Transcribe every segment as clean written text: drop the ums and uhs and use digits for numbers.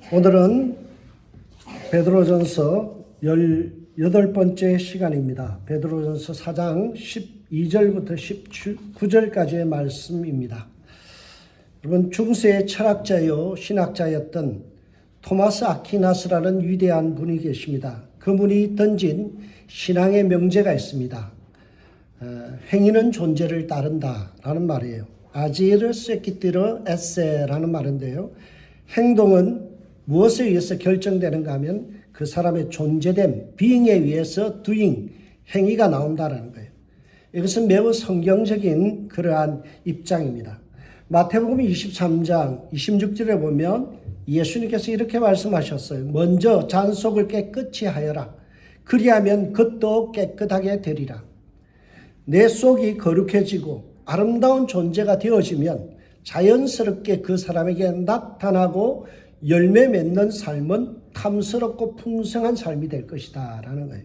오늘은 베드로전서 18번째 시간입니다. 베드로전서 4장 12절부터 19절까지의 말씀입니다. 여러분, 중세의 철학자요 신학자였던 토마스 아퀴나스라는 위대한 분이 계십니다. 그분이 던진 신앙의 명제가 있습니다. 행위는 존재를 따른다라는 말이에요. 아지르 세키티르 에세라는 말인데요. 행동은 무엇에 의해서 결정되는가 하면 그 사람의 존재됨, being에 의해서 doing, 행위가 나온다라는 거예요. 이것은 매우 성경적인 그러한 입장입니다. 마태복음 23장 26절에 보면 예수님께서 이렇게 말씀하셨어요. 먼저 잔속을 깨끗이 하여라. 그리하면 겉도 깨끗하게 되리라. 내 속이 거룩해지고 아름다운 존재가 되어지면 자연스럽게 그 사람에게 나타나고 열매 맺는 삶은 탐스럽고 풍성한 삶이 될 것이다 라는 거예요.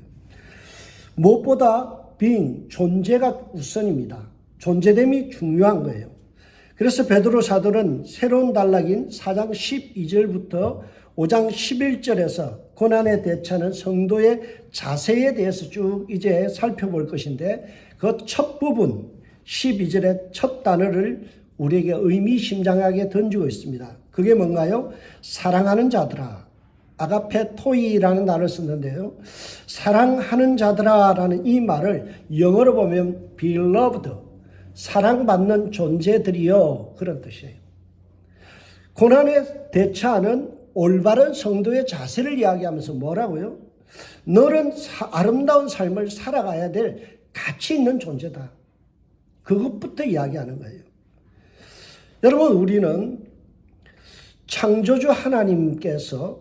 무엇보다 being, 존재가 우선입니다. 존재됨이 중요한 거예요. 그래서 베드로 사도는 새로운 단락인 4장 12절부터 5장 11절에서 고난에 대처하는 성도의 자세에 대해서 쭉 이제 살펴볼 것인데, 그 첫 부분 12절의 첫 단어를 우리에게 의미심장하게 던지고 있습니다. 그게 뭔가요? 사랑하는 자들아. 아가페 토이라는 단어를 썼는데요. 사랑하는 자들아라는 이 말을 영어로 보면 beloved, 사랑받는 존재들이요, 그런 뜻이에요. 고난에 대처하는 올바른 성도의 자세를 이야기하면서 뭐라고요? 너는 아름다운 삶을 살아가야 될 가치 있는 존재다. 그것부터 이야기하는 거예요. 여러분, 우리는 창조주 하나님께서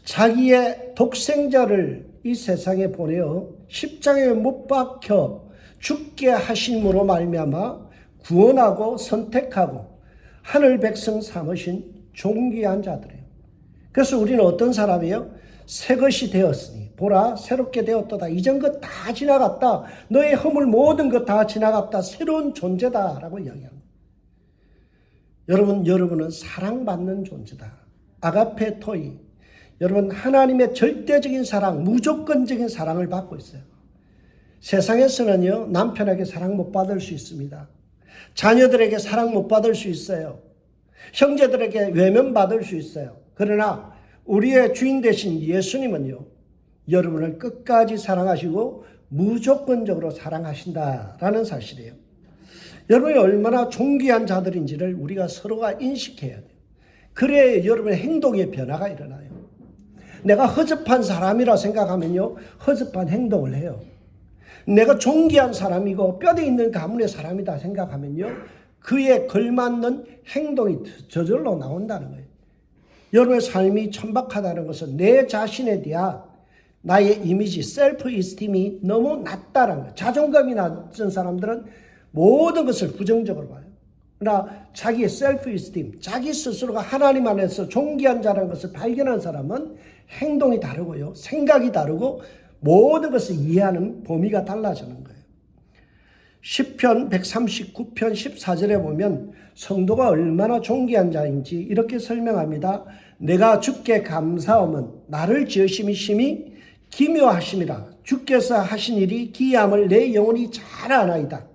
자기의 독생자를 이 세상에 보내어 십자가에 못 박혀 죽게 하심으로 말미암아 구원하고 선택하고 하늘 백성 삼으신 존귀한 자들이에요. 그래서 우리는 어떤 사람이에요? 새 것이 되었으니 보라 새롭게 되었도다. 이전 것 다 지나갔다. 너의 허물 모든 것 다 지나갔다. 새로운 존재다라고 이야기합니다. 여러분은 사랑받는 존재다. 아가페 토이. 여러분, 하나님의 절대적인 사랑, 무조건적인 사랑을 받고 있어요. 세상에서는요, 남편에게 사랑 못 받을 수 있습니다. 자녀들에게 사랑 못 받을 수 있어요. 형제들에게 외면받을 수 있어요. 그러나 우리의 주인 되신 예수님은요, 여러분을 끝까지 사랑하시고 무조건적으로 사랑하신다라는 사실이에요. 여러분이 얼마나 존귀한 자들인지를 우리가 서로가 인식해야 돼요. 그래야 여러분의 행동에 변화가 일어나요. 내가 허접한 사람이라 생각하면요, 허접한 행동을 해요. 내가 존귀한 사람이고 뼈대 있는 가문의 사람이다 생각하면요, 그에 걸맞는 행동이 저절로 나온다는 거예요. 여러분의 삶이 천박하다는 것은 내 자신에 대한 나의 이미지, 셀프 이스팀이 너무 낮다라는 거예요. 자존감이 낮은 사람들은 모든 것을 부정적으로 봐요. 그러나 자기의 셀프 이스팀, 자기 스스로가 하나님 안에서 존귀한 자라는 것을 발견한 사람은 행동이 다르고요, 생각이 다르고 모든 것을 이해하는 범위가 달라지는 거예요. 시편 139편 14절에 보면 성도가 얼마나 존귀한 자인지 이렇게 설명합니다. 내가 주께 감사함은 나를 지으심이 심히 기묘하심이라. 주께서 하신 일이 기이함을 내 영혼이 잘 아나이다.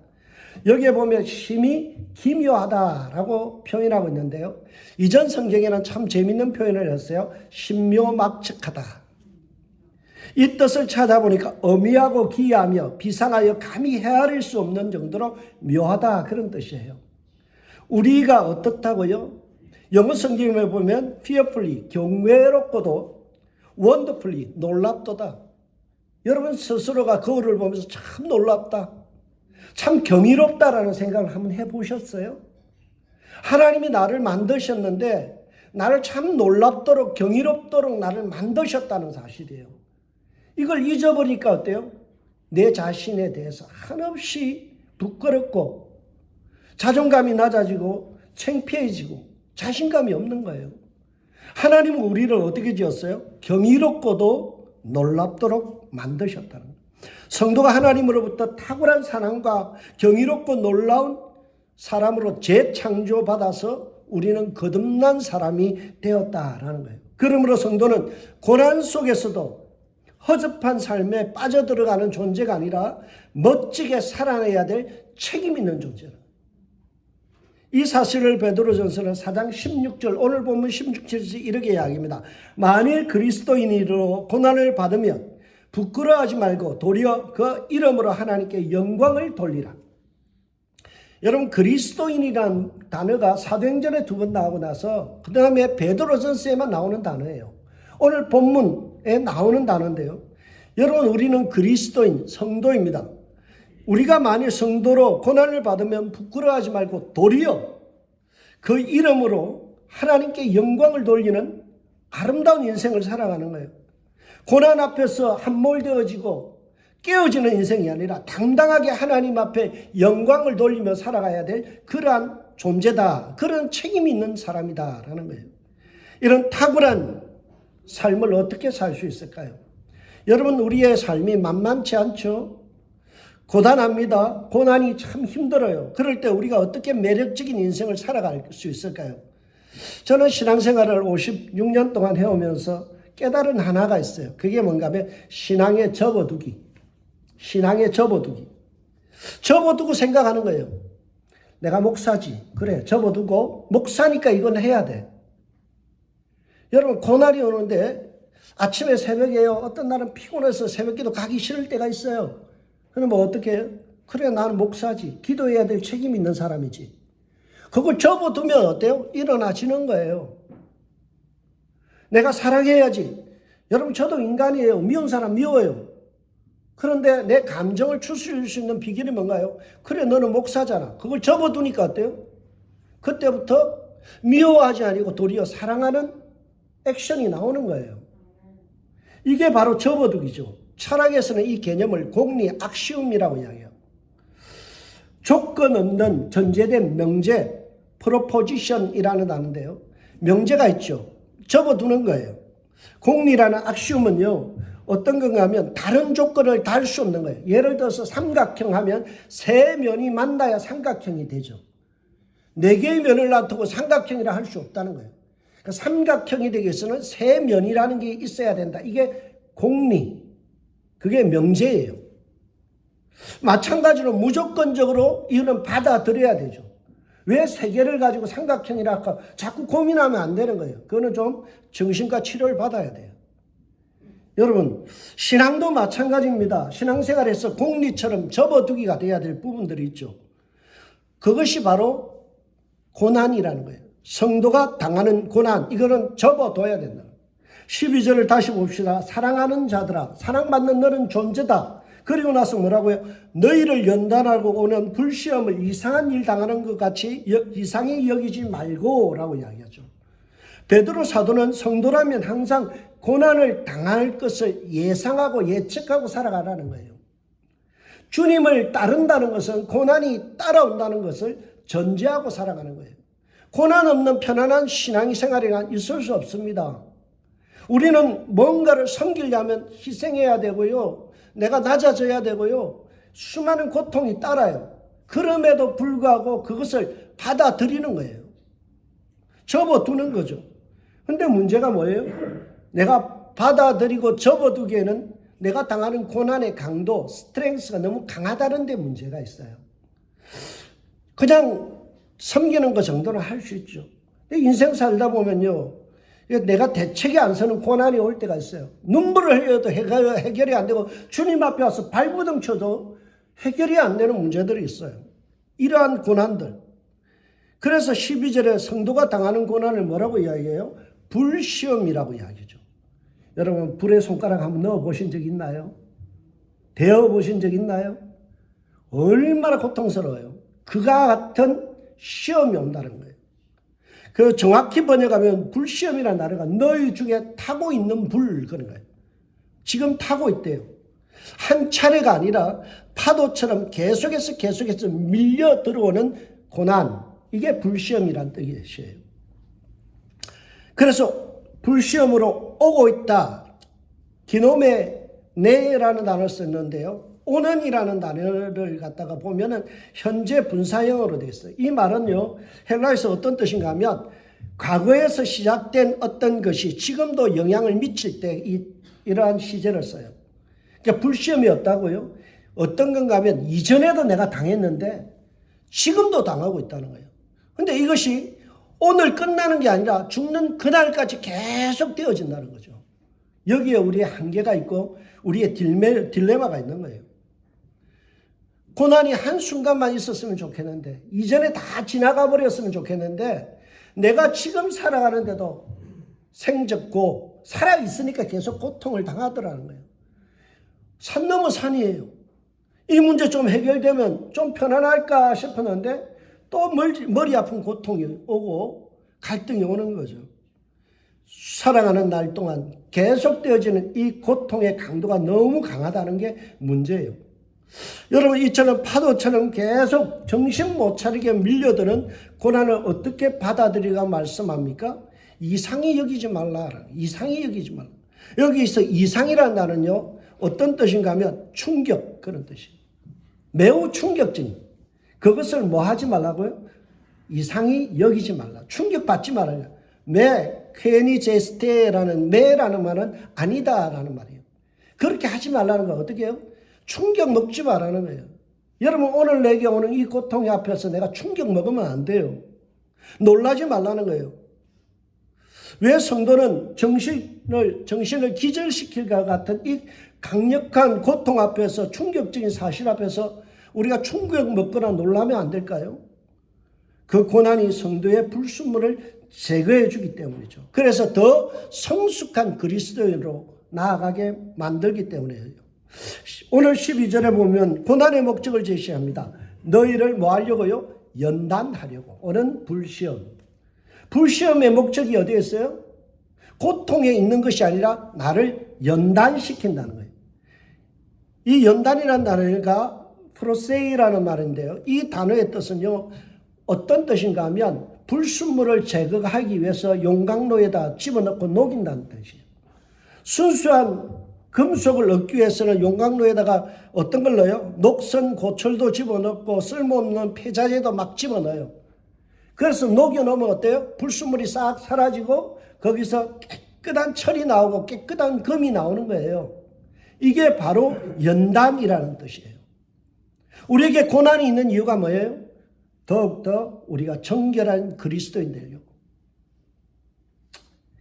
여기에 보면 심히 기묘하다라고 표현하고 있는데요. 이전 성경에는 참 재밌는 표현을 했어요. 신묘막측하다. 이 뜻을 찾아보니까 어미하고 기이하며 비상하여 감히 헤아릴 수 없는 정도로 묘하다, 그런 뜻이에요. 우리가 어떻다고요? 영어 성경에 보면 fearfully, 경외롭고도 wonderfully, 놀랍도다. 여러분 스스로가 거울을 보면서 참 놀랍다, 참 경이롭다라는 생각을 한번 해보셨어요? 하나님이 나를 만드셨는데 나를 참 놀랍도록 경이롭도록 나를 만드셨다는 사실이에요. 이걸 잊어버리니까 어때요? 내 자신에 대해서 한없이 부끄럽고 자존감이 낮아지고 창피해지고 자신감이 없는 거예요. 하나님은 우리를 어떻게 지었어요? 경이롭고도 놀랍도록 만드셨다는 거예요. 성도가 하나님으로부터 탁월한 사랑과 경이롭고 놀라운 사람으로 재창조받아서 우리는 거듭난 사람이 되었다라는 거예요. 그러므로 성도는 고난 속에서도 허접한 삶에 빠져들어가는 존재가 아니라 멋지게 살아내야 될 책임 있는 존재다. 이 사실을 베드로전서는 4장 16절, 오늘 보면 16절에서 이렇게 이야기합니다. 만일 그리스도인으로 고난을 받으면 부끄러워하지 말고 도리어 그 이름으로 하나님께 영광을 돌리라. 여러분, 그리스도인이라는 단어가 사도행전에 2번 나오고 나서 그 다음에 베드로전서에만 나오는 단어예요. 오늘 본문에 나오는 단어인데요. 여러분, 우리는 그리스도인, 성도입니다. 우리가 만일 성도로 고난을 받으면 부끄러워하지 말고 도리어 그 이름으로 하나님께 영광을 돌리는 아름다운 인생을 살아가는 거예요. 고난 앞에서 함몰되어지고 깨어지는 인생이 아니라 당당하게 하나님 앞에 영광을 돌리며 살아가야 될 그러한 존재다. 그런 책임이 있는 사람이다라는 거예요. 이런 탁월한 삶을 어떻게 살 수 있을까요? 여러분, 우리의 삶이 만만치 않죠? 고단합니다. 고난이 참 힘들어요. 그럴 때 우리가 어떻게 매력적인 인생을 살아갈 수 있을까요? 저는 신앙생활을 56년 동안 해오면서 깨달은 하나가 있어요. 그게 뭔가 하면 신앙에 접어두기. 신앙에 접어두기. 접어두고 생각하는 거예요. 내가 목사지. 그래, 접어두고 목사니까 이건 해야 돼. 여러분, 고난이 오는데 아침에 새벽에요. 어떤 날은 피곤해서 새벽기도 가기 싫을 때가 있어요. 그럼 뭐 어떻게 해요? 그래, 나는 목사지. 기도해야 될 책임 있는 사람이지. 그걸 접어두면 어때요? 일어나지는 거예요. 내가 사랑해야지. 여러분, 저도 인간이에요. 미운 사람 미워요. 그런데 내 감정을 추스릴 수 있는 비결이 뭔가요? 그래, 너는 목사잖아. 그걸 접어두니까 어때요? 그때부터 미워하지 아니고 도리어 사랑하는 액션이 나오는 거예요. 이게 바로 접어두기죠. 철학에서는 이 개념을 공리 악시움이라고 이야기해요. 조건 없는 전제된 명제, 프로포지션이라는 단어인데요. 명제가 있죠. 접어두는 거예요. 공리라는 악시움은요, 어떤 건가 하면 다른 조건을 달 수 없는 거예요. 예를 들어서 삼각형 하면 세 면이 만나야 삼각형이 되죠. 네 개의 면을 놔두고 삼각형이라 할 수 없다는 거예요. 그러니까 삼각형이 되기 위해서는 세 면이라는 게 있어야 된다. 이게 공리, 그게 명제예요. 마찬가지로 무조건적으로 이거는 받아들여야 되죠. 왜 세 개를 가지고 삼각형이라 할까? 자꾸 고민하면 안 되는 거예요. 그거는 좀 정신과 치료를 받아야 돼요. 여러분, 신앙도 마찬가지입니다. 신앙생활에서 공리처럼 접어두기가 돼야 될 부분들이 있죠. 그것이 바로 고난이라는 거예요. 성도가 당하는 고난, 이거는 접어둬야 된다. 12절을 다시 봅시다. 사랑하는 자들아, 사랑받는 너는 존재다. 그리고 나서 뭐라고요? 너희를 연단하고 오는 불시험을 이상한 일 당하는 것 같이 이상히 여기지 말고 라고 이야기하죠. 베드로 사도는 성도라면 항상 고난을 당할 것을 예상하고 예측하고 살아가라는 거예요. 주님을 따른다는 것은 고난이 따라온다는 것을 전제하고 살아가는 거예요. 고난 없는 편안한 신앙생활에는 있을 수 없습니다. 우리는 뭔가를 섬기려면 희생해야 되고요. 내가 낮아져야 되고요. 수많은 고통이 따라요. 그럼에도 불구하고 그것을 받아들이는 거예요. 접어두는 거죠. 근데 문제가 뭐예요? 내가 받아들이고 접어두기에는 내가 당하는 고난의 강도, 스트렝스가 너무 강하다는 데 문제가 있어요. 그냥 섬기는 것 정도는 할 수 있죠. 인생 살다 보면요, 내가 대책이 안 서는 고난이 올 때가 있어요. 눈물을 흘려도 해결이 안 되고 주님 앞에 와서 발부둥 쳐도 해결이 안 되는 문제들이 있어요. 이러한 고난들. 그래서 12절에 성도가 당하는 고난을 뭐라고 이야기해요? 불시험이라고 이야기죠. 여러분, 불에 손가락 한번 넣어 보신 적 있나요? 데워 보신 적 있나요? 얼마나 고통스러워요. 그가 같은 시험이 온다는 거예요. 그 정확히 번역하면 불시험이라는 단어가 너희 중에 타고 있는 불, 그런 거예요. 지금 타고 있대요. 한 차례가 아니라 파도처럼 계속해서 밀려 들어오는 고난, 이게 불시험이란 뜻이에요. 그래서 불시험으로 오고 있다. 기노메 네라는 단어를 썼는데요. 오는이라는 단어를 갖다가 보면은 현재 분사형으로 되어 있어요. 이 말은요, 헬라어에서 어떤 뜻인가 하면 과거에서 시작된 어떤 것이 지금도 영향을 미칠 때 이러한 시제를 써요. 그러니까 불시험이 없다고요? 어떤 건가 하면 이전에도 내가 당했는데 지금도 당하고 있다는 거예요. 근데 이것이 오늘 끝나는 게 아니라 죽는 그날까지 계속 되어진다는 거죠. 여기에 우리의 한계가 있고 우리의 딜레마가 있는 거예요. 고난이 한순간만 있었으면 좋겠는데, 이전에 다 지나가 버렸으면 좋겠는데, 내가 지금 살아가는데도 생적고 살아있으니까 계속 고통을 당하더라는 거예요. 산 넘어 산이에요. 이 문제 좀 해결되면 좀 편안할까 싶었는데 또 머리 아픈 고통이 오고 갈등이 오는 거죠. 살아가는 날 동안 계속되어지는 이 고통의 강도가 너무 강하다는 게 문제예요. 여러분, 이처럼 파도처럼 계속 정신 못 차리게 밀려드는 고난을 어떻게 받아들이가 말씀합니까? 이상히 여기지 말라. 이상히 여기지 말라. 여기서 이상이라는 말은요, 어떤 뜻인가 하면 충격, 그런 뜻이에요. 매우 충격적인. 그것을 뭐 하지 말라고요? 이상히 여기지 말라. 충격받지 말아요. 괜히 제스테라는 매라는 말은 아니다라는 말이에요. 그렇게 하지 말라는 거 어떻게 해요? 충격 먹지 말라는 거예요. 여러분, 오늘 내게 오는 이 고통의 앞에서 내가 충격 먹으면 안 돼요. 놀라지 말라는 거예요. 왜 성도는 정신을 기절시킬 것 같은 이 강력한 고통 앞에서, 충격적인 사실 앞에서 우리가 충격 먹거나 놀라면 안 될까요? 그 고난이 성도의 불순물을 제거해 주기 때문이죠. 그래서 더 성숙한 그리스도인으로 나아가게 만들기 때문이에요. 오늘 12절에 보면 고난의 목적을 제시합니다. 너희를 뭐 하려고요? 연단하려고. 오는 불시험. 불시험의 목적이 어디에 있어요? 고통에 있는 것이 아니라 나를 연단시킨다는 거예요. 이 연단이라는 단어가 프로세이라는 말인데요. 이 단어의 뜻은요, 어떤 뜻인가 하면 불순물을 제거하기 위해서 용광로에다 집어넣고 녹인다는 뜻이에요. 순수한 금속을 얻기 위해서는 용광로에다가 어떤 걸 넣어요? 녹슨 고철도 집어넣고 쓸모없는 폐자재도 막 집어넣어요. 그래서 녹여놓으면 어때요? 불순물이 싹 사라지고 거기서 깨끗한 철이 나오고 깨끗한 금이 나오는 거예요. 이게 바로 연단이라는 뜻이에요. 우리에게 고난이 있는 이유가 뭐예요? 더욱더 우리가 정결한 그리스도인 되려고.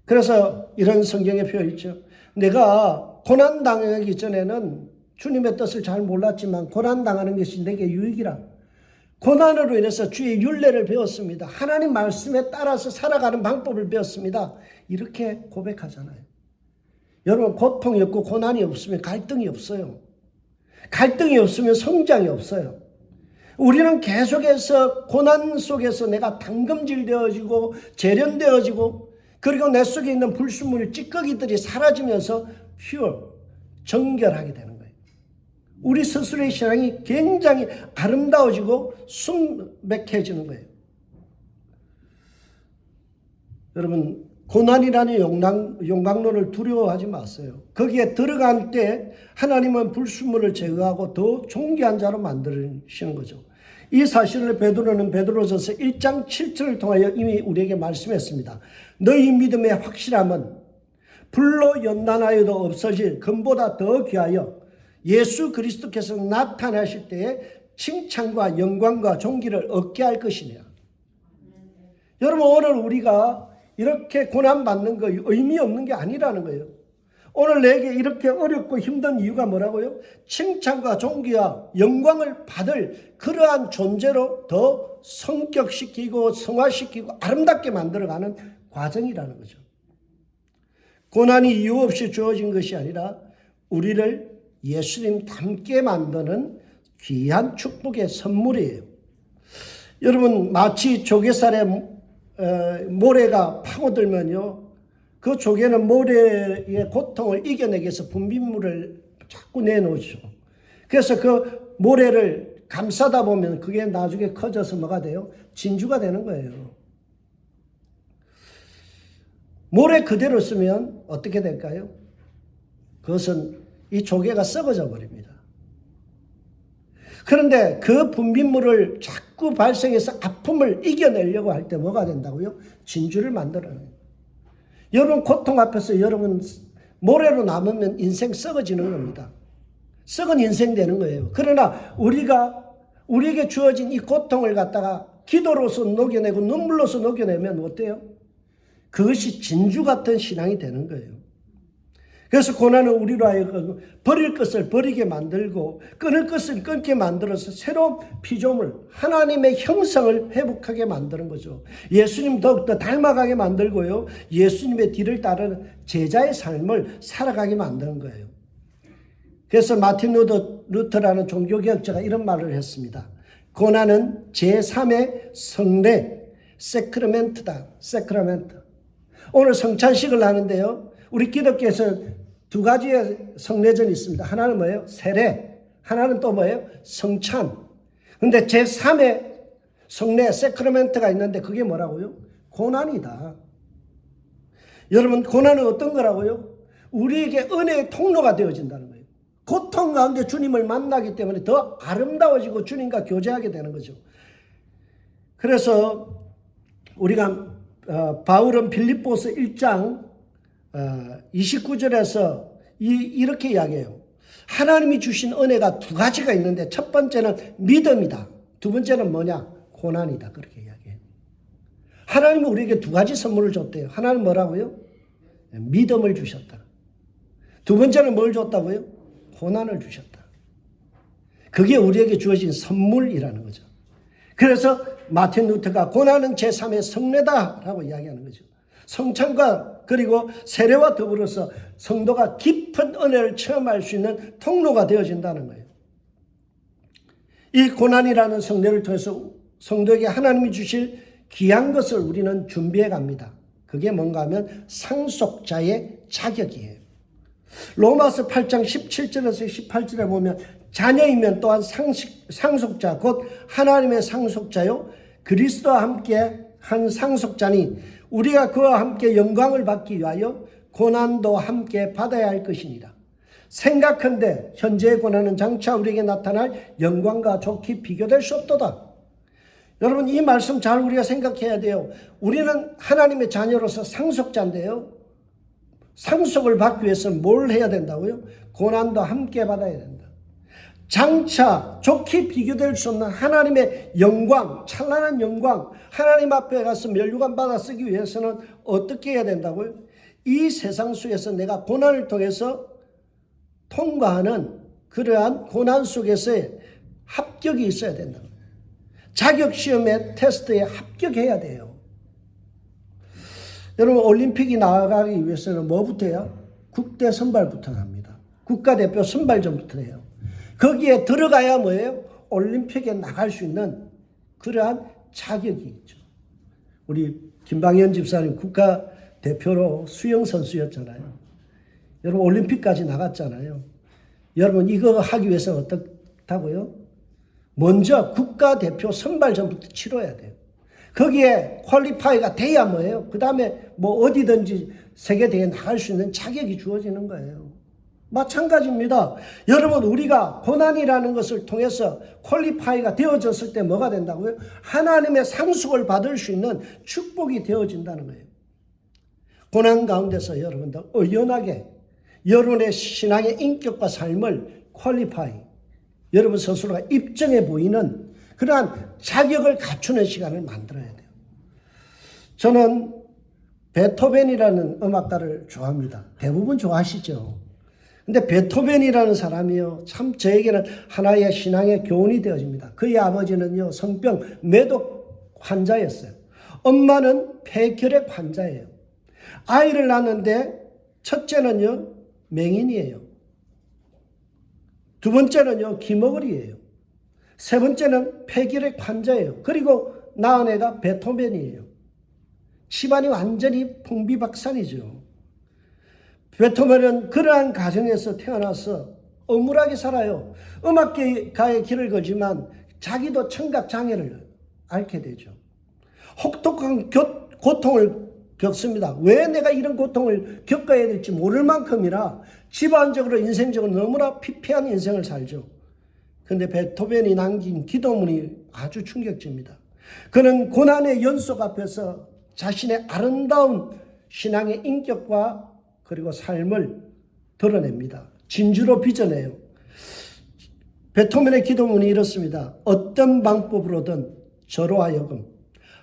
그래서 이런 성경의 표현 있죠. 내가 고난당하기 전에는 주님의 뜻을 잘 몰랐지만 고난당하는 것이 내게 유익이라. 고난으로 인해서 주의 율례를 배웠습니다. 하나님 말씀에 따라서 살아가는 방법을 배웠습니다. 이렇게 고백하잖아요. 여러분, 고통이 없고 고난이 없으면 갈등이 없어요. 갈등이 없으면 성장이 없어요. 우리는 계속해서 고난 속에서 내가 담금질되어지고 재련되어지고 그리고 내 속에 있는 불순물 찌꺼기들이 사라지면서 정결하게 되는 거예요. 우리 스스로의 신앙이 굉장히 아름다워지고 순백해지는 거예요. 여러분, 고난이라는 용광로를 두려워하지 마세요. 거기에 들어갈 때 하나님은 불순물을 제거하고 더 존귀한 자로 만드시는 거죠. 이 사실을 베드로전서 1장 7절을 통하여 이미 우리에게 말씀했습니다. 너희 믿음의 확실함은 불로 연단하여도 없어질 금보다 더 귀하여 예수 그리스도께서 나타나실 때에 칭찬과 영광과 존귀를 얻게 할 것이니라. 여러분, 오늘 우리가 이렇게 고난받는 거 의미 없는 게 아니라는 거예요. 오늘 내게 이렇게 어렵고 힘든 이유가 뭐라고요? 칭찬과 존귀와 영광을 받을 그러한 존재로 더 성격시키고 성화시키고 아름답게 만들어가는 과정이라는 거죠. 고난이 이유 없이 주어진 것이 아니라 우리를 예수님 닮게 만드는 귀한 축복의 선물이에요. 여러분, 마치 조개살에 모래가 파고들면요, 그 조개는 모래의 고통을 이겨내기 위해서 분비물을 자꾸 내놓죠. 그래서 그 모래를 감싸다 보면 그게 나중에 커져서 뭐가 돼요? 진주가 되는 거예요. 모래 그대로 쓰면 어떻게 될까요? 그것은 이 조개가 썩어져 버립니다. 그런데 그 분비물을 자꾸 발생해서 아픔을 이겨내려고 할 때 뭐가 된다고요? 진주를 만들어내요. 여러분 고통 앞에서 여러분 모래로 남으면 인생 썩어지는 겁니다. 썩은 인생 되는 거예요. 그러나 우리에게 주어진 이 고통을 갖다가 기도로서 녹여내고 눈물로서 녹여내면 어때요? 그것이 진주 같은 신앙이 되는 거예요. 그래서 고난은 우리로 하여금 버릴 것을 버리게 만들고 끊을 것을 끊게 만들어서 새로운 피조물, 하나님의 형상을 회복하게 만드는 거죠. 예수님 더욱더 닮아가게 만들고요. 예수님의 뒤를 따르는 제자의 삶을 살아가게 만드는 거예요. 그래서 마틴 루터라는 종교개혁자가 이런 말을 했습니다. 고난은 제3의 성례, 세크라멘트다. 세크라멘트. 오늘 성찬식을 하는데요. 우리 기독교에서 두 가지의 성례전이 있습니다. 하나는 뭐예요? 세례. 하나는 또 뭐예요? 성찬. 근데 제3의 성례, 세크라멘트가 있는데 그게 뭐라고요? 고난이다. 여러분, 고난은 어떤 거라고요? 우리에게 은혜의 통로가 되어진다는 거예요. 고통 가운데 주님을 만나기 때문에 더 아름다워지고 주님과 교제하게 되는 거죠. 그래서 우리가 바울은 빌립보서 1장 29절에서 이렇게 이야기해요. 하나님이 주신 은혜가 두 가지가 있는데 첫 번째는 믿음이다. 두 번째는 뭐냐? 고난이다. 그렇게 이야기해요. 하나님이 우리에게 두 가지 선물을 줬대요. 하나는 뭐라고요? 믿음을 주셨다. 두 번째는 뭘 줬다고요? 고난을 주셨다. 그게 우리에게 주어진 선물이라는 거죠. 그래서 마틴 루터가 고난은 제3의 성례다라고 이야기하는 거죠. 성찬과 그리고 세례와 더불어서 성도가 깊은 은혜를 체험할 수 있는 통로가 되어진다는 거예요. 이 고난이라는 성례를 통해서 성도에게 하나님이 주실 귀한 것을 우리는 준비해 갑니다. 그게 뭔가 하면 상속자의 자격이에요. 로마서 8장 17절에서 18절에 보면 자녀이면 또한 상속자 곧 하나님의 상속자요 그리스도와 함께 한 상속자니 우리가 그와 함께 영광을 받기 위하여 고난도 함께 받아야 할 것이니라. 생각한데 현재의 고난은 장차 우리에게 나타날 영광과 좋게 비교될 수 없도다. 여러분 이 말씀 잘 우리가 생각해야 돼요. 우리는 하나님의 자녀로서 상속자인데요. 상속을 받기 위해서는 뭘 해야 된다고요? 고난도 함께 받아야 된다. 장차 좋게 비교될 수 없는 하나님의 영광, 찬란한 영광, 하나님 앞에 가서 면류관 받아 쓰기 위해서는 어떻게 해야 된다고요? 이 세상 속에서 내가 고난을 통해서 통과하는 그러한 고난 속에서의 합격이 있어야 된다. 자격시험의 테스트에 합격해야 돼요. 여러분 올림픽이 나가기 위해서는 뭐부터 해요? 국대 선발부터 합니다. 국가대표 선발전부터 해요. 거기에 들어가야 뭐예요? 올림픽에 나갈 수 있는 그러한 자격이 있죠. 우리 김방현 집사님 국가대표로 수영선수였잖아요. 여러분 올림픽까지 나갔잖아요. 여러분 이거 하기 위해서는 어떻다고요? 먼저 국가대표 선발전부터 치러야 돼요. 거기에 퀄리파이가 돼야 뭐예요? 그 다음에 뭐 어디든지 세계대회에 나갈 수 있는 자격이 주어지는 거예요. 마찬가지입니다. 여러분 우리가 고난이라는 것을 통해서 퀄리파이가 되어졌을 때 뭐가 된다고요? 하나님의 상속을 받을 수 있는 축복이 되어진다는 거예요. 고난 가운데서 여러분들 의연하게 여러분의 신앙의 인격과 삶을 퀄리파이 여러분 스스로가 입증해 보이는 그러한 자격을 갖추는 시간을 만들어야 돼요. 저는 베토벤이라는 음악가를 좋아합니다. 대부분 좋아하시죠? 근데 베토벤이라는 사람이요, 참 저에게는 하나의 신앙의 교훈이 되어집니다. 그의 아버지는요, 성병 매독 환자였어요. 엄마는 폐결핵 환자예요. 아이를 낳았는데 첫째는요, 맹인이에요. 두 번째는요, 기머거리예요. 세 번째는 폐결핵 환자예요. 그리고 낳은 애가 베토벤이에요. 집안이 완전히 풍비박산이죠. 베토벤은 그러한 가정에서 태어나서 억울하게 살아요. 음악가의 길을 걸지만 자기도 청각장애를 앓게 되죠. 혹독한 고통을 겪습니다. 왜 내가 이런 고통을 겪어야 될지 모를 만큼이나 집안적으로 인생적으로 너무나 피폐한 인생을 살죠. 그런데 베토벤이 남긴 기도문이 아주 충격적입니다. 그는 고난의 연속 앞에서 자신의 아름다운 신앙의 인격과 그리고 삶을 드러냅니다. 진주로 빚어내요. 베토벤의 기도문이 이렇습니다. 어떤 방법으로든 저로 하여금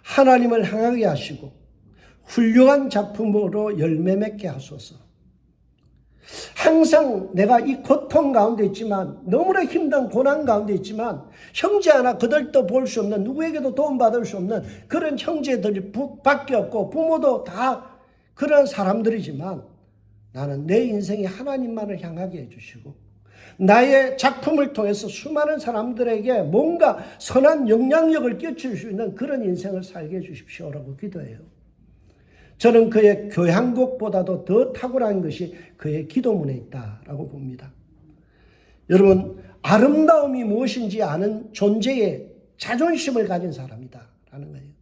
하나님을 향하게 하시고 훌륭한 작품으로 열매 맺게 하소서. 항상 내가 이 고통 가운데 있지만, 너무나 힘든 고난 가운데 있지만, 형제 하나 그들도 볼 수 없는, 누구에게도 도움받을 수 없는 그런 형제들이 밖에 없고 부모도 다 그런 사람들이지만, 나는 내 인생이 하나님만을 향하게 해주시고 나의 작품을 통해서 수많은 사람들에게 뭔가 선한 영향력을 끼칠 수 있는 그런 인생을 살게 해주십시오라고 기도해요. 저는 그의 교향곡보다도 더 탁월한 것이 그의 기도문에 있다라고 봅니다. 여러분, 아름다움이 무엇인지 아는 존재의 자존심을 가진 사람이다라는 거예요.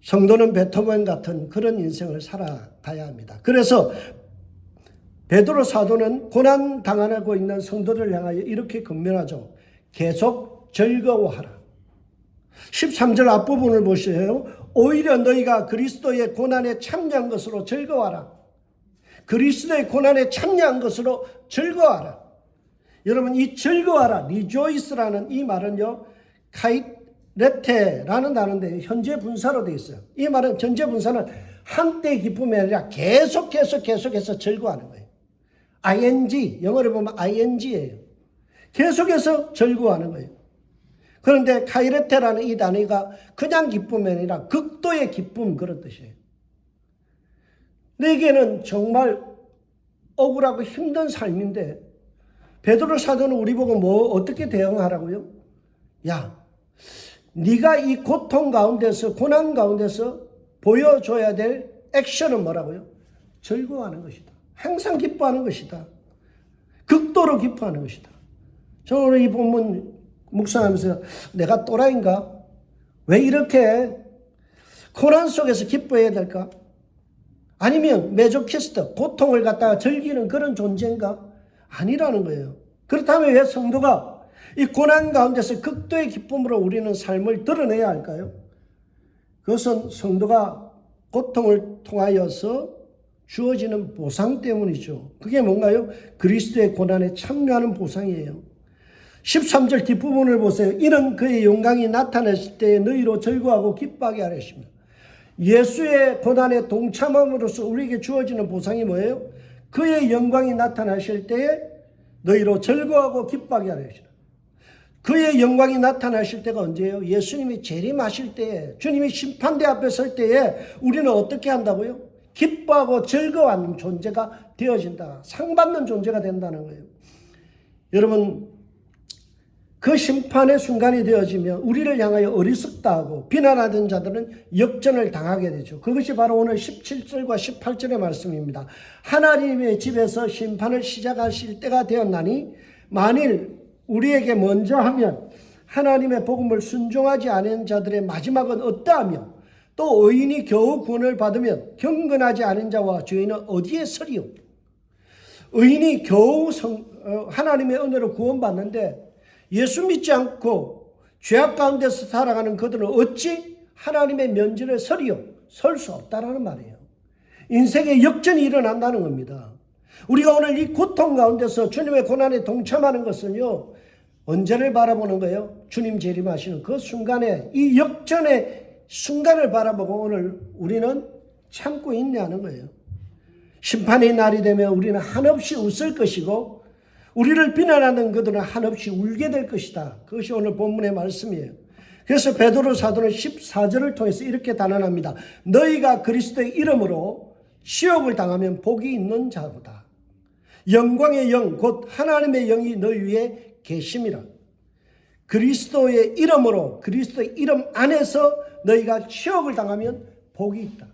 성도는 베토벤 같은 그런 인생을 살아가야 합니다. 그래서 베드로 사도는 고난 당하고 있는 성도를 향하여 이렇게 권면하죠. 계속 즐거워하라. 13절 앞부분을 보세요. 오히려 너희가 그리스도의 고난에 참여한 것으로 즐거워하라. 그리스도의 고난에 참여한 것으로 즐거워하라. 여러분, 이 즐거워하라, 리조이스라는 이 말은요, 카이레테라는 단어인데 현재 분사로 되어 있어요. 이 말은 현재 분사는 한때 기쁨이 아니라 계속해서 즐거워하는 거예요. ing, 영어로 보면 ing예요. 계속해서 즐거워하는 거예요. 그런데 카이레테라는 이 단어가 그냥 기쁨이 아니라 극도의 기쁨, 그런 뜻이에요. 내게는 정말 억울하고 힘든 삶인데 베드로 사도는 우리 보고 어떻게 대응하라고요? 야, 네가 이 고통 가운데서, 고난 가운데서 보여줘야 될 액션은 뭐라고요? 즐거워하는 것이다. 항상 기뻐하는 것이다. 극도로 기뻐하는 것이다. 저는 오늘 이 본문 묵상하면서 내가 또라이인가? 왜 이렇게 고난 속에서 기뻐해야 될까? 아니면 메조키스트, 고통을 갖다가 즐기는 그런 존재인가? 아니라는 거예요. 그렇다면 왜 성도가 이 고난 가운데서 극도의 기쁨으로 우리는 삶을 드러내야 할까요? 그것은 성도가 고통을 통하여서 주어지는 보상 때문이죠. 그게 뭔가요? 그리스도의 고난에 참여하는 보상이에요. 13절 뒷부분을 보세요. 이는 그의 영광이 나타났을 때 너희로 즐거워하고 기뻐하게 하려 하십니다. 예수의 고난에 동참함으로써 우리에게 주어지는 보상이 뭐예요? 그의 영광이 나타나실 때에 너희로 즐거워하고 기뻐하게 하려 하십니다. 그의 영광이 나타나실 때가 언제예요? 예수님이 재림하실 때에, 주님이 심판대 앞에 설 때에 우리는 어떻게 한다고요? 기뻐하고 즐거워하는 존재가 되어진다. 상받는 존재가 된다는 거예요. 여러분, 그 심판의 순간이 되어지면 우리를 향하여 어리석다 하고 비난하던 자들은 역전을 당하게 되죠. 그것이 바로 오늘 17절과 18절의 말씀입니다. 하나님의 집에서 심판을 시작하실 때가 되었나니 만일 우리에게 먼저 하면 하나님의 복음을 순종하지 않은 자들의 마지막은 어떠하며 또 의인이 겨우 구원을 받으면 경건하지 않은 자와 죄인은 어디에 서리요? 의인이 겨우 하나님의 은혜로 구원받는데 예수 믿지 않고 죄악 가운데서 살아가는 그들은 어찌 하나님의 면전에 서리요? 설 수 없다라는 말이에요. 인생의 역전이 일어난다는 겁니다. 우리가 오늘 이 고통 가운데서 주님의 고난에 동참하는 것은요, 언제를 바라보는 거예요? 주님 재림하시는 그 순간에, 이 역전의 순간을 바라보고 오늘 우리는 참고 있냐는 거예요. 심판의 날이 되면 우리는 한없이 웃을 것이고 우리를 비난하는 그들은 한없이 울게 될 것이다. 그것이 오늘 본문의 말씀이에요. 그래서 베드로 사도는 14절을 통해서 이렇게 단언합니다. 너희가 그리스도의 이름으로 시험을 당하면 복이 있는 자보다 영광의 영 곧 하나님의 영이 너희 위에 계심이라. 그리스도의 이름으로, 그리스도의 이름 안에서 너희가 시험을 당하면 복이 있다.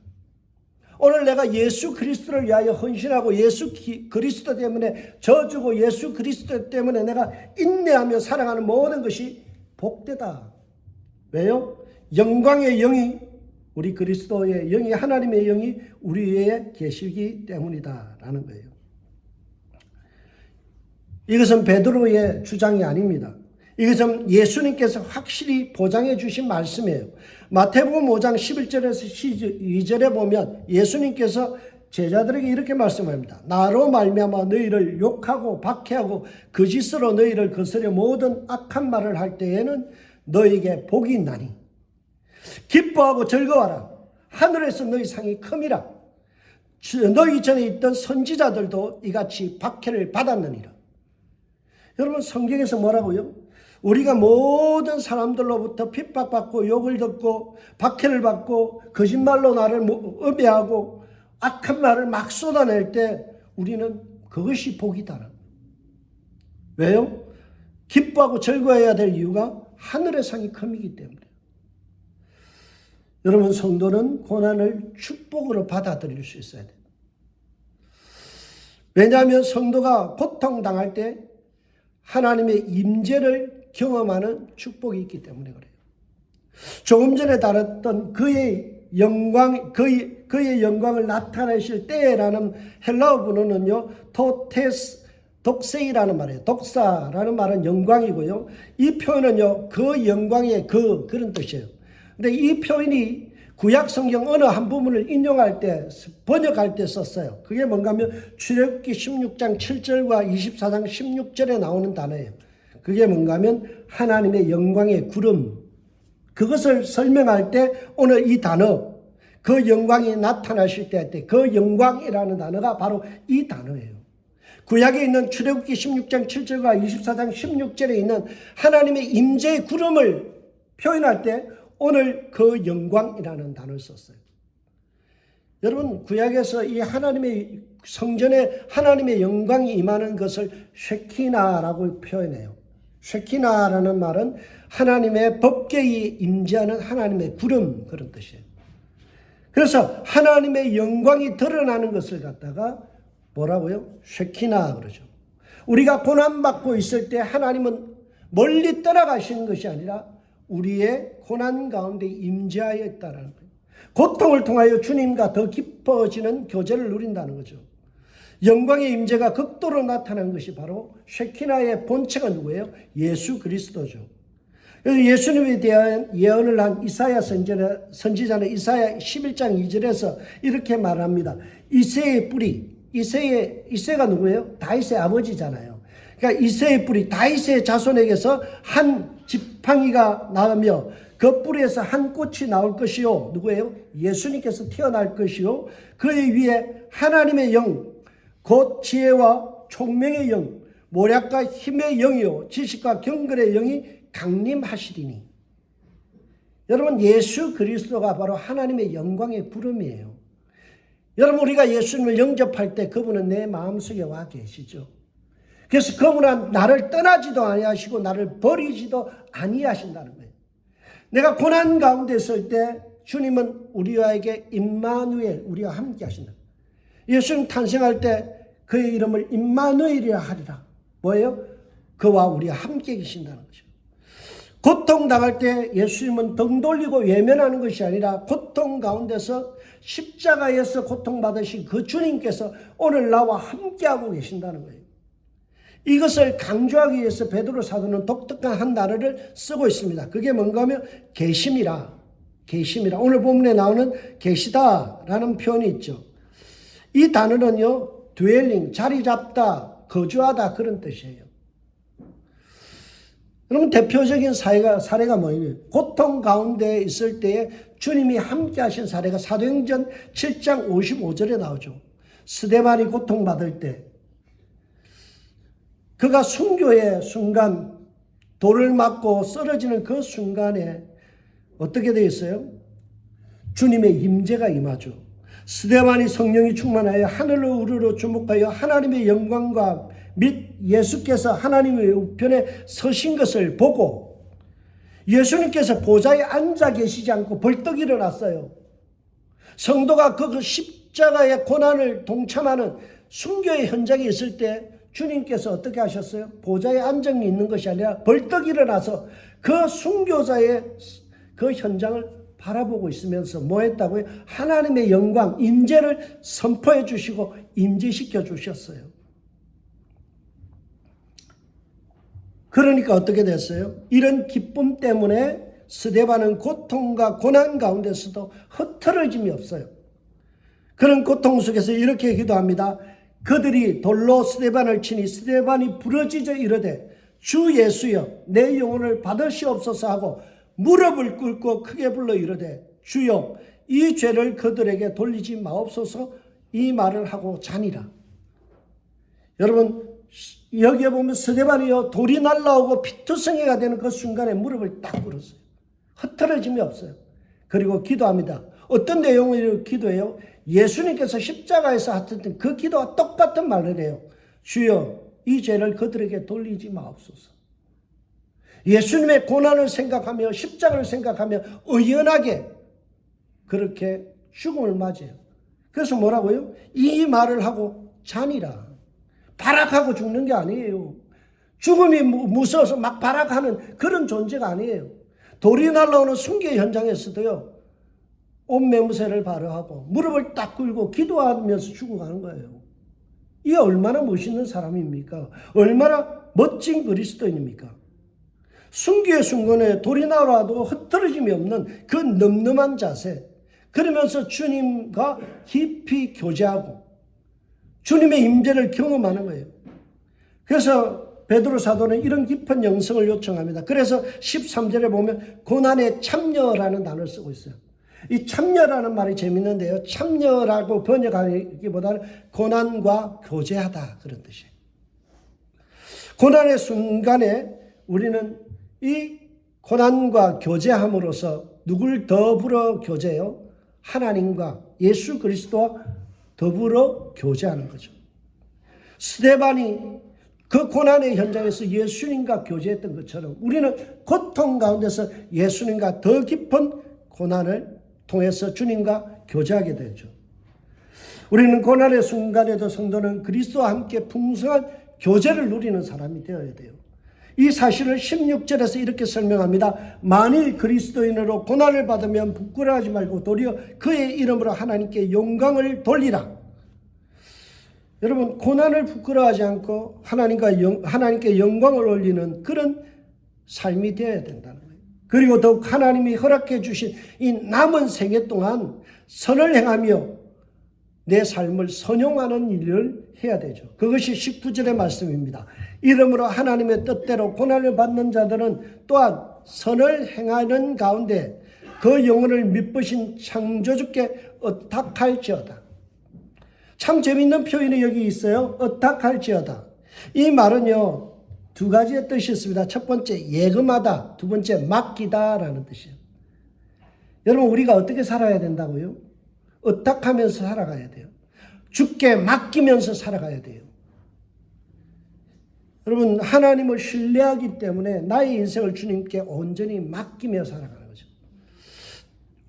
오늘 내가 예수 그리스도를 위하여 헌신하고 예수 그리스도 때문에 져주고 예수 그리스도 때문에 내가 인내하며 살아가는 모든 것이 복되다. 왜요? 영광의 영이, 우리 그리스도의 영이, 하나님의 영이 우리 위에 계시기 때문이다 라는 거예요. 이것은 베드로의 주장이 아닙니다. 이것은 예수님께서 확실히 보장해 주신 말씀이에요. 마태복음 5장 11절에서 12절에 보면 예수님께서 제자들에게 이렇게 말씀합니다. 나로 말미암아 너희를 욕하고 박해하고 거짓으로 너희를 거스려 모든 악한 말을 할 때에는 너희에게 복이 있나니 기뻐하고 즐거워하라. 하늘에서 너희 상이 큼이라. 너희 전에 있던 선지자들도 이같이 박해를 받았느니라. 여러분, 성경에서 뭐라고요? 우리가 모든 사람들로부터 핍박받고 욕을 듣고 박해를 받고 거짓말로 나를 음해하고 악한 말을 막 쏟아낼 때 우리는 그것이 복이다. 왜요? 기뻐하고 즐거워해야 될 이유가 하늘의 상이 큼이기 때문에. 여러분, 성도는 고난을 축복으로 받아들일 수 있어야 돼요. 왜냐하면 성도가 고통당할 때 하나님의 임재를 경험하는 축복이 있기 때문에 그래요. 조금 전에 다뤘던 그의 영광을 나타내실 때라는 헬라어 분어는요, 독세이라는 말이에요. 독사라는 말은 영광이고요. 이 표현은요, 그 영광의 그런 뜻이에요. 근데 이 표현이 구약 성경 어느 한 부분을 인용할 때, 번역할 때 썼어요. 그게 뭔가 하면 출애굽기 16장 7절과 24장 16절에 나오는 단어예요. 그게 뭔가 하면 하나님의 영광의 구름. 그것을 설명할 때 오늘 이 단어, 그 영광이 나타나실 때 그 영광이라는 단어가 바로 이 단어예요. 구약에 있는 출애굽기 16장 7절과 24장 16절에 있는 하나님의 임재의 구름을 표현할 때 오늘 그 영광이라는 단어를 썼어요. 여러분, 구약에서 이 하나님의 성전에 하나님의 영광이 임하는 것을 쉐키나라고 표현해요. 쉐키나라는 말은 하나님의 법궤에 임재하는 하나님의 구름, 그런 뜻이에요. 그래서 하나님의 영광이 드러나는 것을 갖다가 뭐라고요? 쉐키나 그러죠. 우리가 고난받고 있을 때 하나님은 멀리 떠나가시는 것이 아니라 우리의 고난 가운데 임재하여 있다는 거예요. 고통을 통하여 주님과 더 깊어지는 교제를 누린다는 거죠. 영광의 임재가 극도로 나타난 것이 바로 쉐키나의 본체가 누구예요? 예수 그리스도죠. 그래서 예수님에 대한 예언을 한 이사야 선지자는 이사야 11장 2절에서 이렇게 말합니다. 이새의 뿌리, 이새가 누구예요? 다윗의 아버지잖아요. 그러니까 이새의 뿌리, 다윗의 자손에게서 한 지팡이가 나오며 그 뿌리에서 한 꽃이 나올 것이요. 누구예요? 예수님께서 태어날 것이요. 그의 위에 하나님의 영, 곧 지혜와 총명의 영, 모략과 힘의 영이요 지식과 경건의 영이 강림하시리니. 여러분, 예수 그리스도가 바로 하나님의 영광의 구름이에요. 여러분, 우리가 예수님을 영접할 때 그분은 내 마음속에 와 계시죠. 그래서 그분은 나를 떠나지도 아니하시고 나를 버리지도 아니하신다는 거예요. 내가 고난 가운데 있을 때 주님은 우리와에게 임마누엘, 우리와 함께 하신다. 예수님 탄생할 때 그의 이름을 임마누엘이라 하리라. 뭐예요? 그와 우리와 함께 계신다는 거죠. 고통당할 때 예수님은 등 돌리고 외면하는 것이 아니라 고통 가운데서 십자가에서 고통받으신 그 주님께서 오늘 나와 함께하고 계신다는 거예요. 이것을 강조하기 위해서 베드로 사도는 독특한 한 단어를 쓰고 있습니다. 그게 뭔가 하면 계심이라. 오늘 본문에 나오는 계시다라는 표현이 있죠. 이 단어는요, dwelling, 자리 잡다, 거주하다, 그런 뜻이에요. 여러분, 대표적인 사례가 뭐예요? 고통 가운데 있을 때에 주님이 함께 하신 사례가 사도행전 7장 55절에 나오죠. 스데반이 고통받을 때 그가 순교의 순간, 돌을 맞고 쓰러지는 그 순간에 어떻게 되어 있어요? 주님의 임재가 임하죠. 스데반이 성령이 충만하여 하늘로 우르르 주목하여 하나님의 영광과 및 예수께서 하나님의 우편에 서신 것을 보고 예수님께서 보좌에 앉아 계시지 않고 벌떡 일어났어요. 성도가 그 십자가의 고난을 동참하는 순교의 현장에 있을 때 주님께서 어떻게 하셨어요? 보좌에 앉아 있는 것이 아니라 벌떡 일어나서 그 순교자의 그 현장을 바라보고 있으면서 뭐 했다고요? 하나님의 영광, 임재를 선포해 주시고 임재시켜 주셨어요. 그러니까 어떻게 됐어요? 이런 기쁨 때문에 스데반은 고통과 고난 가운데서도 흐트러짐이 없어요. 그런 고통 속에서 이렇게 기도합니다. 그들이 돌로 스데반을 치니 스데반이 부러지져 이르되 주 예수여 내 영혼을 받으시옵소서 하고 무릎을 꿇고 크게 불러 이르되 주여 이 죄를 그들에게 돌리지 마옵소서 이 말을 하고 자니라. 여러분 여기에 보면 스데반이요 돌이 날라오고 피투성이가 되는 그 순간에 무릎을 딱 꿇었어요. 흐트러짐이 없어요. 그리고 기도합니다. 어떤 내용을 기도해요? 예수님께서 십자가에서 하셨던 그 기도와 똑같은 말을 해요. 주여 이 죄를 그들에게 돌리지 마옵소서. 예수님의 고난을 생각하며 십자가를 생각하며 의연하게 그렇게 죽음을 맞이해요. 그래서 뭐라고요? 이 말을 하고 자니라. 발악하고 죽는 게 아니에요. 죽음이 무서워서 막 발악하는 그런 존재가 아니에요. 돌이 날라오는 순교 현장에서도요. 옷매무새를 발효하고 무릎을 딱 꿇고 기도하면서 죽어가는 거예요. 이게 얼마나 멋있는 사람입니까? 얼마나 멋진 그리스도인입니까? 순교의 순간에 돌이 날아와도 흐트러짐이 없는 그 늠름한 자세, 그러면서 주님과 깊이 교제하고 주님의 임재를 경험하는 거예요. 그래서 베드로 사도는 이런 깊은 영성을 요청합니다. 그래서 13절에 보면 고난에 참여라는 단어를 쓰고 있어요. 이 참여라는 말이 재밌는데요. 참여라고 번역하기보다는 고난과 교제하다 그런 뜻이에요. 고난의 순간에 우리는 이 고난과 교제함으로써 누굴 더불어 교제해요? 하나님과 예수 그리스도와 더불어 교제하는 거죠. 스데반이 그 고난의 현장에서 예수님과 교제했던 것처럼 우리는 고통 가운데서 예수님과 더 깊은 고난을 통해서 주님과 교제하게 되죠. 우리는 고난의 순간에도 성도는 그리스도와 함께 풍성한 교제를 누리는 사람이 되어야 돼요. 이 사실을 16절에서 이렇게 설명합니다. 만일 그리스도인으로 고난을 받으면 부끄러워하지 말고 도리어 그의 이름으로 하나님께 영광을 돌리라. 여러분 고난을 부끄러워하지 않고 하나님께 영광을 올리는 그런 삶이 되어야 된다는 거예요. 그리고 더욱 하나님이 허락해 주신 이 남은 생애 동안 선을 행하며 내 삶을 선용하는 일을 해야 되죠. 그것이 19절의 말씀입니다. 이러므로 하나님의 뜻대로 고난을 받는 자들은 또한 선을 행하는 가운데 그 영혼을 미쁘신 창조주께 의탁할지어다. 참 재미있는 표현이 여기 있어요. 의탁할지어다. 이 말은요. 두 가지의 뜻이 있습니다. 첫 번째 예금하다, 두 번째 맡기다라는 뜻이에요. 여러분 우리가 어떻게 살아야 된다고요? 의탁하면서 살아가야 돼요. 주께 맡기면서 살아가야 돼요. 여러분 하나님을 신뢰하기 때문에 나의 인생을 주님께 온전히 맡기며 살아가는 거죠.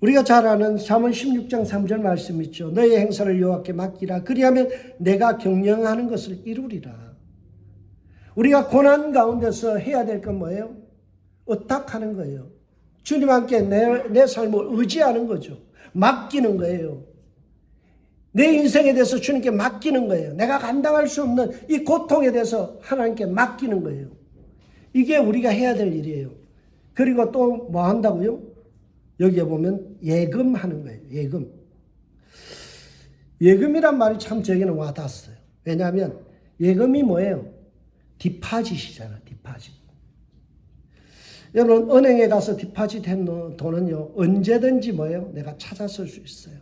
우리가 잘 아는 잠언 16장 3절 말씀 있죠. 너의 행사를 여호와께 맡기라. 그리하면 내가 경영하는 것을 이루리라. 우리가 고난 가운데서 해야 될 건 뭐예요? 의탁하는 거예요. 주님 함께 내 삶을 의지하는 거죠. 맡기는 거예요. 내 인생에 대해서 주님께 맡기는 거예요. 내가 감당할 수 없는 이 고통에 대해서 하나님께 맡기는 거예요. 이게 우리가 해야 될 일이에요. 그리고 또 뭐 한다고요? 여기에 보면 예금하는 거예요. 예금. 예금이란 말이 참 저에게는 와닿았어요. 왜냐하면 예금이 뭐예요? 디파짓이잖아요. 디파짓. 여러분 은행에 가서 디파짓 한 돈은요. 언제든지 뭐예요? 내가 찾아쓸 수 있어요.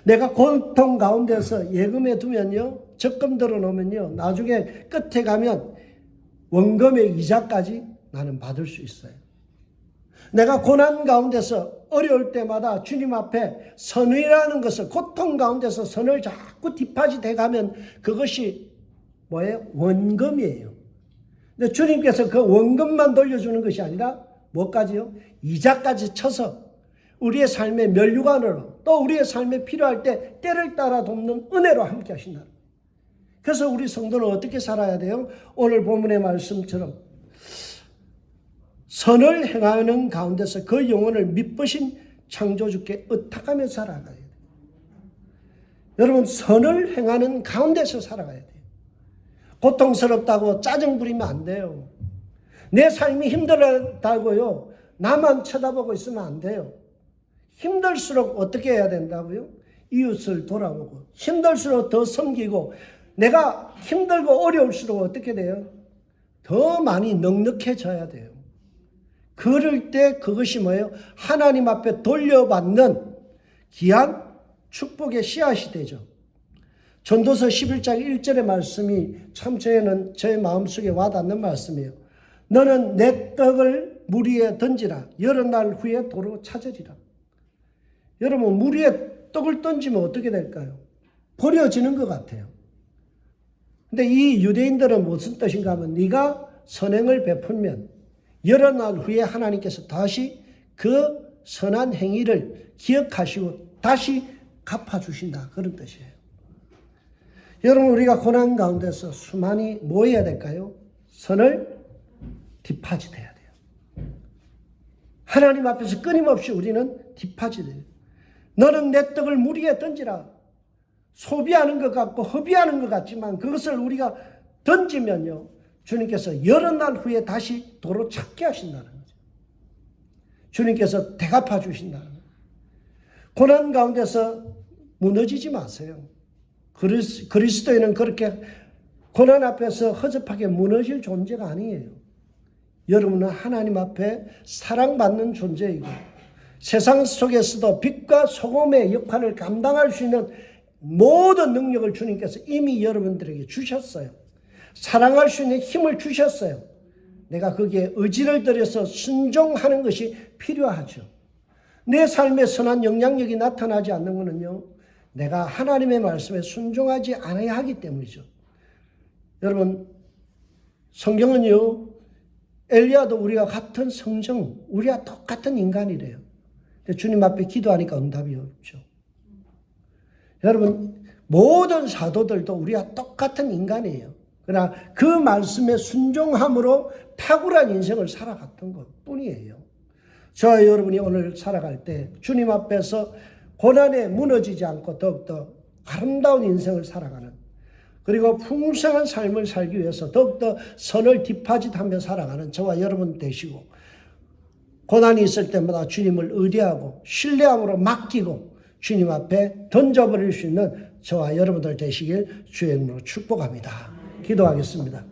내가 고통 가운데서 예금해 두면요. 적금 들어 놓으면요. 나중에 끝에 가면 원금의 이자까지 나는 받을 수 있어요. 내가 고난 가운데서 어려울 때마다 주님 앞에 선이라는 것을 고통 가운데서 선을 자꾸 디파짓 해가면 그것이 뭐예요? 원금이에요. 근데 주님께서 그 원금만 돌려주는 것이 아니라 뭐까지요? 이자까지 쳐서 우리의 삶의 면류관으로 또 우리의 삶에 필요할 때 때를 따라 돕는 은혜로 함께 하신다. 그래서 우리 성도는 어떻게 살아야 돼요? 오늘 본문의 말씀처럼 선을 행하는 가운데서 그 영혼을 미쁘신 창조주께 의탁하며 살아가야 돼요. 여러분 선을 행하는 가운데서 살아가야 돼요. 고통스럽다고 짜증 부리면 안 돼요. 내 삶이 힘들다고요. 나만 쳐다보고 있으면 안 돼요. 힘들수록 어떻게 해야 된다고요? 이웃을 돌아보고 힘들수록 더 섬기고 내가 힘들고 어려울수록 어떻게 돼요? 더 많이 넉넉해져야 돼요. 그럴 때 그것이 뭐예요? 하나님 앞에 돌려받는 귀한 축복의 씨앗이 되죠. 전도서 11장 1절의 말씀이 참 저의 마음속에 와닿는 말씀이에요. 너는 내 떡을 물 위에 던지라. 여러 날 후에 도로 찾으리라. 여러분, 물 위에 떡을 던지면 어떻게 될까요? 버려지는 것 같아요. 근데 이 유대인들은 무슨 뜻인가 하면 네가 선행을 베풀면 여러 날 후에 하나님께서 다시 그 선한 행위를 기억하시고 다시 갚아주신다. 그런 뜻이에요. 여러분, 우리가 고난 가운데서 수많이 뭐 해야 될까요? 선을 디파짓해야 돼요. 하나님 앞에서 끊임없이 우리는 디파짓해요. 너는 내 떡을 물 위에 던지라. 소비하는 것 같고 허비하는 것 같지만 그것을 우리가 던지면요, 주님께서 여러 날 후에 다시 도로 찾게 하신다는 거죠. 주님께서 대갚아 주신다는 거예요. 고난 가운데서 무너지지 마세요. 그리스도인은 그렇게 고난 앞에서 허접하게 무너질 존재가 아니에요. 여러분은 하나님 앞에 사랑받는 존재이고 세상 속에서도 빛과 소금의 역할을 감당할 수 있는 모든 능력을 주님께서 이미 여러분들에게 주셨어요. 사랑할 수 있는 힘을 주셨어요. 내가 거기에 의지를 들여서 순종하는 것이 필요하죠. 내 삶에 선한 영향력이 나타나지 않는 것은요, 내가 하나님의 말씀에 순종하지 않아야 하기 때문이죠. 여러분, 성경은요, 엘리야도 우리가 같은 성정, 우리가 똑같은 인간이래요. 근데 주님 앞에 기도하니까 응답이 없죠. 여러분, 모든 사도들도 우리가 똑같은 인간이에요. 그러나 그 말씀에 순종함으로 탁월한 인생을 살아갔던 것 뿐이에요. 저와 여러분이 오늘 살아갈 때 주님 앞에서 고난에 무너지지 않고 더욱더 아름다운 인생을 살아가는, 그리고 풍성한 삶을 살기 위해서 더욱더 선을 디파짓하며 살아가는 저와 여러분 되시고, 고난이 있을 때마다 주님을 의뢰하고 신뢰함으로 맡기고 주님 앞에 던져버릴 수 있는 저와 여러분들 되시길 주의 이름으로 축복합니다. 기도하겠습니다.